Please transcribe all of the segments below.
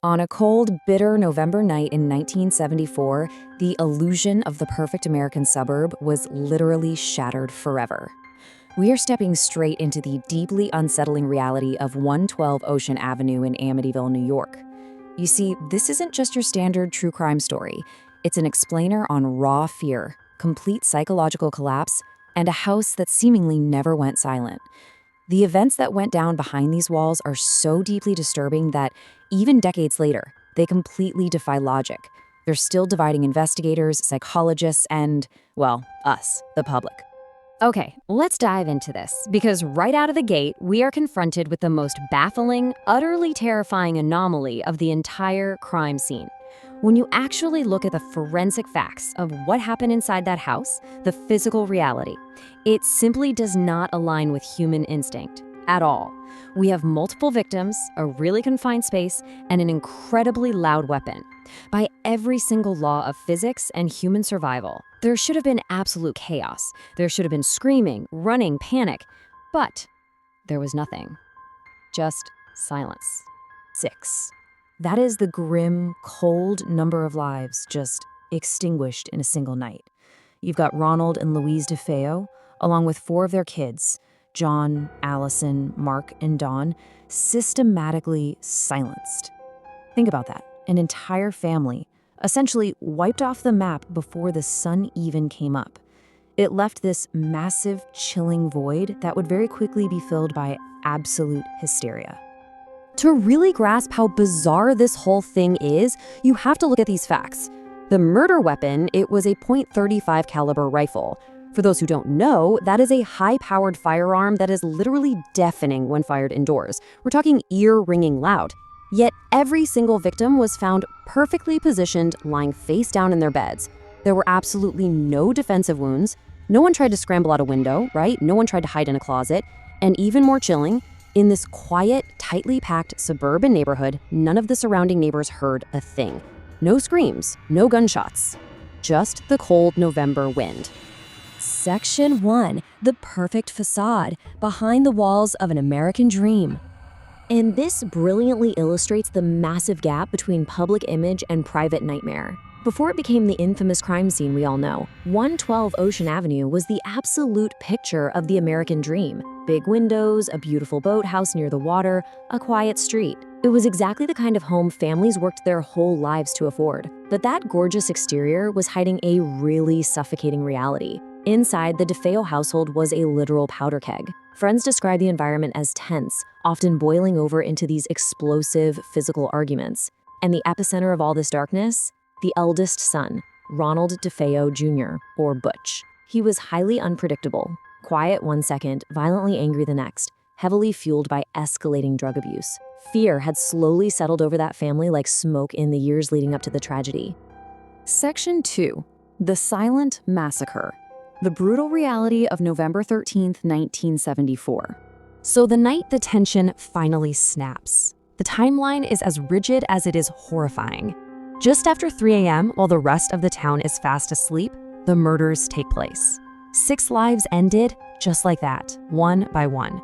On a cold, bitter November night in 1974, the illusion of the perfect American suburb was literally shattered forever. We are stepping straight into the deeply unsettling reality of 112 Ocean Avenue in Amityville, New York. You see, this isn't just your standard true crime story. It's an explainer on raw fear, complete psychological collapse, and a house that seemingly never went silent. The events that went down behind these walls are so deeply disturbing that, even decades later, they completely defy logic. They're still dividing investigators, psychologists, and, well, us, the public. Okay, let's dive into this, because right out of the gate, we are confronted with the most baffling, utterly terrifying anomaly of the entire crime scene. When you actually look at the forensic facts of what happened inside that house, the physical reality, it simply does not align with human instinct at all. We have multiple victims, a really confined space, and an incredibly loud weapon. By every single law of physics and human survival, there should have been absolute chaos. There should have been screaming, running, panic. But there was nothing. Just silence. 6. That is the grim, cold number of lives just extinguished in a single night. You've got Ronald and Louise DeFeo, along with 4 of their kids, John, Allison, Mark, and Dawn, systematically silenced. Think about that. An entire family, essentially wiped off the map before the sun even came up. It left this massive, chilling void that would very quickly be filled by absolute hysteria. To really grasp how bizarre this whole thing is, you have to look at these facts. The murder weapon, it was a .35 caliber rifle. For those who don't know, that is a high-powered firearm that is literally deafening when fired indoors. We're talking ear-ringing loud. Yet every single victim was found perfectly positioned, lying face down in their beds. There were absolutely no defensive wounds. No one tried to scramble out a window, right? No one tried to hide in a closet. And even more chilling, in this quiet, tightly packed suburban neighborhood, none of the surrounding neighbors heard a thing. No screams, no gunshots, just the cold November wind. Section 1, the perfect facade, behind the walls of an American dream. And this brilliantly illustrates the massive gap between public image and private nightmare. Before it became the infamous crime scene we all know, 112 Ocean Avenue was the absolute picture of the American dream. Big windows, a beautiful boathouse near the water, a quiet street. It was exactly the kind of home families worked their whole lives to afford. But that gorgeous exterior was hiding a really suffocating reality. Inside, the DeFeo household was a literal powder keg. Friends describe the environment as tense, often boiling over into these explosive physical arguments. And the epicenter of all this darkness? The eldest son, Ronald DeFeo Jr., or Butch. He was highly unpredictable, quiet one second, violently angry the next, heavily fueled by escalating drug abuse. Fear had slowly settled over that family like smoke in the years leading up to the tragedy. Section 2. The Silent Massacre. The brutal reality of November 13, 1974. So the night the tension finally snaps. The timeline is as rigid as it is horrifying. Just after 3 a.m., while the rest of the town is fast asleep, the murders take place. 6 lives ended just like that, one by one.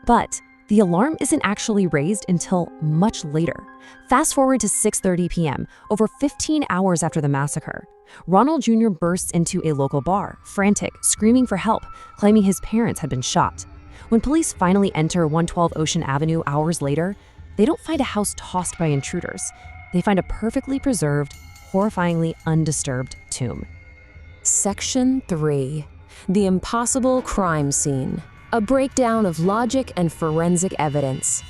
But the alarm isn't actually raised until much later. Fast forward to 6:30 p.m., over 15 hours after the massacre. Ronald Jr. bursts into a local bar, frantic, screaming for help, claiming his parents had been shot. When police finally enter 112 Ocean Avenue hours later, they don't find a house tossed by intruders. They find a perfectly preserved, horrifyingly undisturbed tomb. Section 3, the impossible crime scene. A breakdown of logic and forensic evidence.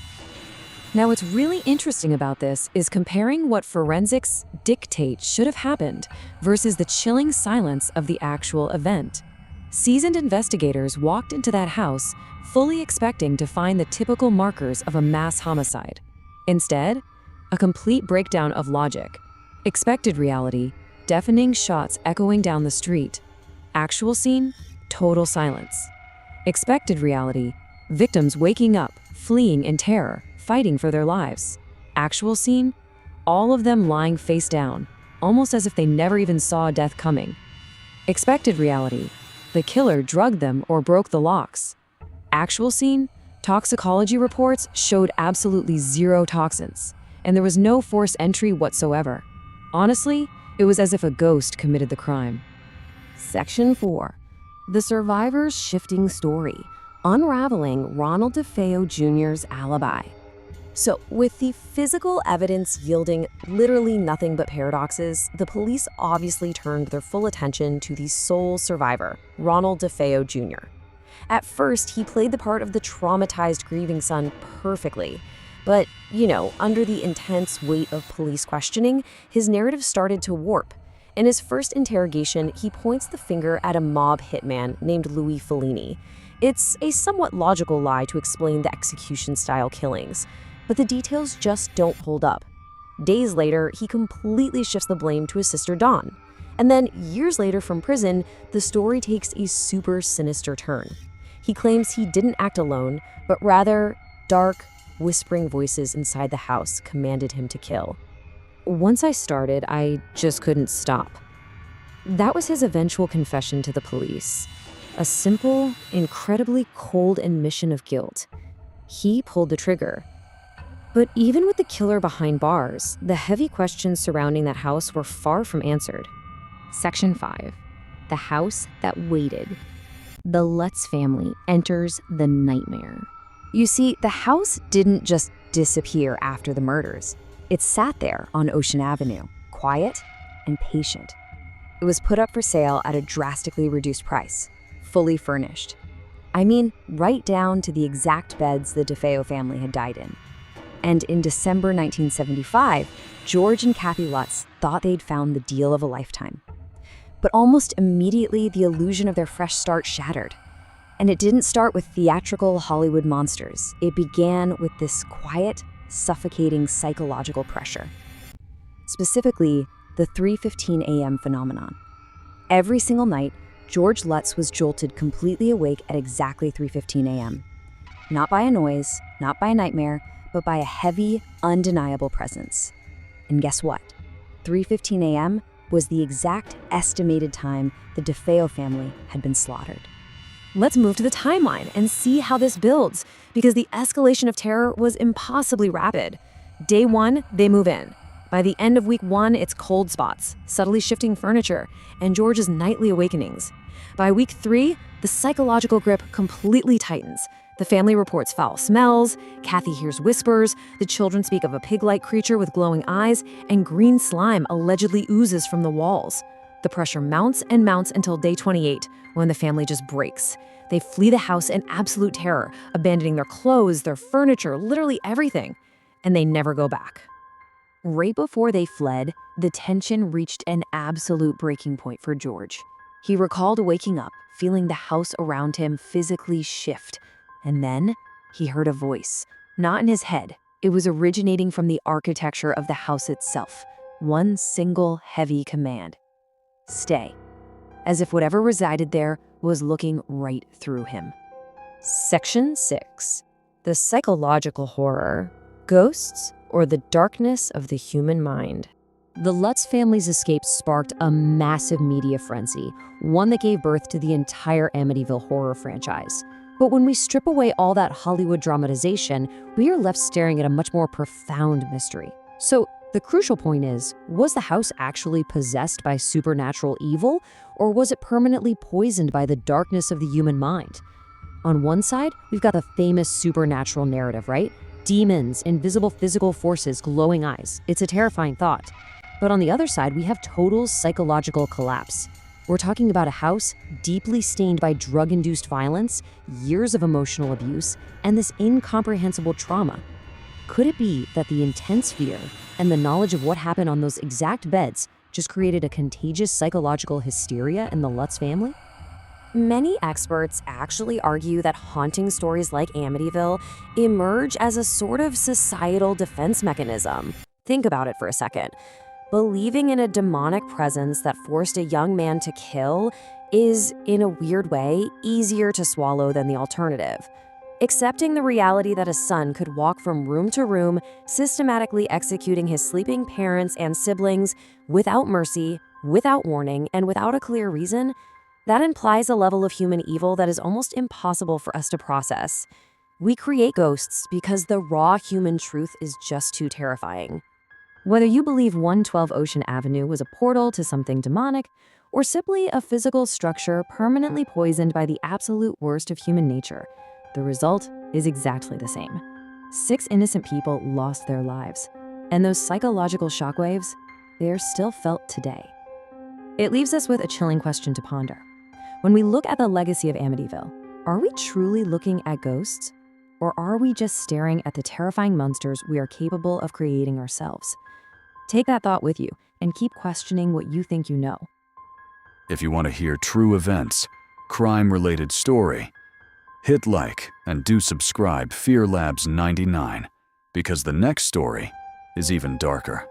Now, what's really interesting about this is comparing what forensics dictate should have happened versus the chilling silence of the actual event. Seasoned investigators walked into that house fully expecting to find the typical markers of a mass homicide. Instead, a complete breakdown of logic. Expected reality, deafening shots echoing down the street. Actual scene, total silence. Expected reality, victims waking up, fleeing in terror, fighting for their lives. Actual scene, all of them lying face down, almost as if they never even saw death coming. Expected reality, the killer drugged them or broke the locks. Actual scene, toxicology reports showed absolutely zero toxins. and there was no forced entry whatsoever. Honestly, it was as if a ghost committed the crime. Section 4. The survivor's shifting story, unraveling Ronald DeFeo Jr.'s alibi. So, with the physical evidence yielding literally nothing but paradoxes, the police obviously turned their full attention to the sole survivor, Ronald DeFeo Jr. At first, he played the part of the traumatized, grieving son perfectly. But, under the intense weight of police questioning, his narrative started to warp. In his first interrogation, he points the finger at a mob hitman named Louis Fellini. It's a somewhat logical lie to explain the execution-style killings, but the details just don't hold up. Days later, he completely shifts the blame to his sister Dawn. And then, years later from prison, the story takes a super sinister turn. He claims he didn't act alone, but rather, dark, whispering voices inside the house commanded him to kill. Once I started, I just couldn't stop. That was his eventual confession to the police. A simple, incredibly cold admission of guilt. He pulled the trigger. But even with the killer behind bars, the heavy questions surrounding that house were far from answered. Section 5. The house that waited. The Lutz family enters the nightmare. You see, the house didn't just disappear after the murders. It sat there on Ocean Avenue, quiet and patient. It was put up for sale at a drastically reduced price, fully furnished. I mean, right down to the exact beds the DeFeo family had died in. And in December 1975, George and Kathy Lutz thought they'd found the deal of a lifetime. But almost immediately, the illusion of their fresh start shattered. And it didn't start with theatrical Hollywood monsters. It began with this quiet, suffocating psychological pressure. Specifically, the 3:15 a.m. phenomenon. Every single night, George Lutz was jolted completely awake at exactly 3:15 a.m. Not by a noise, not by a nightmare, but by a heavy, undeniable presence. And guess what? 3:15 a.m. was the exact estimated time the DeFeo family had been slaughtered. Let's move to the timeline and see how this builds, because the escalation of terror was impossibly rapid. Day 1, they move in. By the end of week 1, it's cold spots, subtly shifting furniture, and George's nightly awakenings. By week 3, the psychological grip completely tightens. The family reports foul smells, Kathy hears whispers, the children speak of a pig-like creature with glowing eyes, and green slime allegedly oozes from the walls. The pressure mounts and mounts until day 28, when the family just breaks. They flee the house in absolute terror, abandoning their clothes, their furniture, literally everything. And they never go back. Right before they fled, the tension reached an absolute breaking point for George. He recalled waking up, feeling the house around him physically shift. And then he heard a voice, not in his head. It was originating from the architecture of the house itself. One single heavy command. Stay. As if whatever resided there was looking right through him. Section 6. The psychological horror. Ghosts or the darkness of the human mind. The Lutz family's escape sparked a massive media frenzy, one that gave birth to the entire Amityville horror franchise. But when we strip away all that Hollywood dramatization, we are left staring at a much more profound mystery. So, the crucial point is, was the house actually possessed by supernatural evil, or was it permanently poisoned by the darkness of the human mind? On one side, we've got the famous supernatural narrative, right? Demons, invisible physical forces, glowing eyes. It's a terrifying thought. But on the other side, we have total psychological collapse. We're talking about a house deeply stained by drug-induced violence, years of emotional abuse, and this incomprehensible trauma. Could it be that the intense fear and the knowledge of what happened on those exact beds just created a contagious psychological hysteria in the Lutz family? Many experts actually argue that haunting stories like Amityville emerge as a sort of societal defense mechanism. Think about it for a second. Believing in a demonic presence that forced a young man to kill is, in a weird way, easier to swallow than the alternative. Accepting the reality that a son could walk from room to room, systematically executing his sleeping parents and siblings without mercy, without warning, and without a clear reason, that implies a level of human evil that is almost impossible for us to process. We create ghosts because the raw human truth is just too terrifying. Whether you believe 112 Ocean Avenue was a portal to something demonic, or simply a physical structure permanently poisoned by the absolute worst of human nature, the result is exactly the same. 6 innocent people lost their lives, and those psychological shockwaves, they are still felt today. It leaves us with a chilling question to ponder. When we look at the legacy of Amityville, are we truly looking at ghosts? Or are we just staring at the terrifying monsters we are capable of creating ourselves? Take that thought with you and keep questioning what you think you know. If you want to hear true events, crime-related story, hit like and do subscribe Fear Labs 99, because the next story is even darker.